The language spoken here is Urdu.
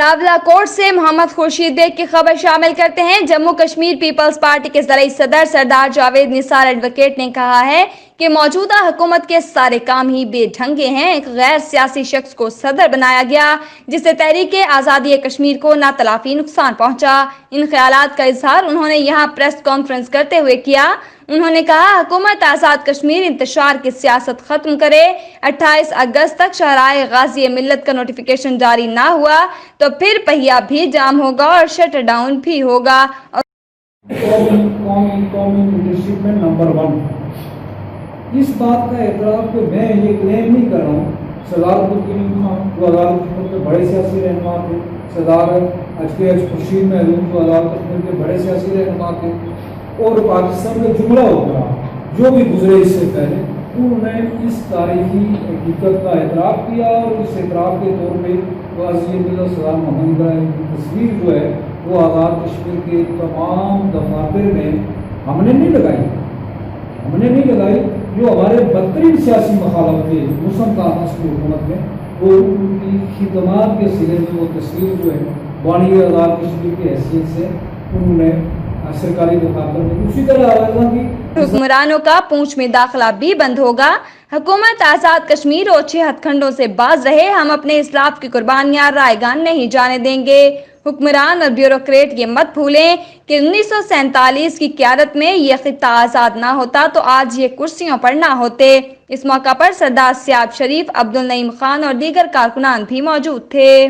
راولاکوٹ سے محمد خورشید بیگ کی خبر شامل کرتے ہیں۔ جموں کشمیر پیپلز پارٹی کے زرعی صدر سردار جاوید نثار ایڈوکیٹ نے کہا ہے کہ موجودہ حکومت کے سارے کام ہی بے ڈھنگے ہیں۔ ایک غیر سیاسی شخص کو صدر بنایا گیا جس سے تحریک آزادی کشمیر کو ناتلافی نقصان پہنچا۔ ان خیالات کا اظہار انہوں نے یہاں پریس کانفرنس کرتے ہوئے کیا۔ انہوں نے کہا حکومت آزاد کشمیر انتشار کی سیاست ختم کرے۔ 28 اگست تک شاہراہ غازی ملت کا نوٹیفیکیشن جاری نہ ہوا تو پھر پہیہ بھی جام ہوگا اور شٹ ڈاؤن بھی ہوگا۔ قومی لیڈرشپ میں نمبر 1 اس بات کا اعتراف کہ میں یہ کلیم نہیں کر رہا ہوں صدارت الکریم خان جو عدالت کشمیر کے بڑے سیاسی رہنما تھے، صدارت خورشید محروم جو عدالت کشمیر کے بڑے سیاسی رہنما تھے، اور پاکستان میں جملہ ہوگا جو بھی گزرے اس سے پہلے، انہوں نے اس تاریخی حقیقت کا اعتراف کیا اور اس اعتراف کے طور پہ غازی ملت سردار محمد ابراہیم کی تصویر جو ہے وہ آزاد کشمیر کے تمام دفاتر میں ہم نے نہیں لگائی جو ہمارے بدترین سیاسی مخالف تھے مسلم کانگریس کی حکومت میں، وہ ان کی خدمات کے سلے میں وہ تصویر جو ہے بانی آزاد کشمیر کی حیثیت سے انہوں نے سرکاری دفاتر میں اسی طرح حکمرانوں کا پونچھ میں داخلہ بھی بند ہوگا۔ حکومت آزاد کشمیر اور 6 ہتھ کنڈوں سے باز رہے۔ ہم اپنے اسلاف کی قربانیاں رائے گاں نہیں جانے دیں گے۔ حکمران اور بیوروکریٹ یہ مت بھولیں کہ 1947 کی قیادت میں یہ خطہ آزاد نہ ہوتا تو آج یہ کرسیوں پر نہ ہوتے۔ اس موقع پر سردار سیاب شریف، عبدالنعیم خان اور دیگر کارکنان بھی موجود تھے۔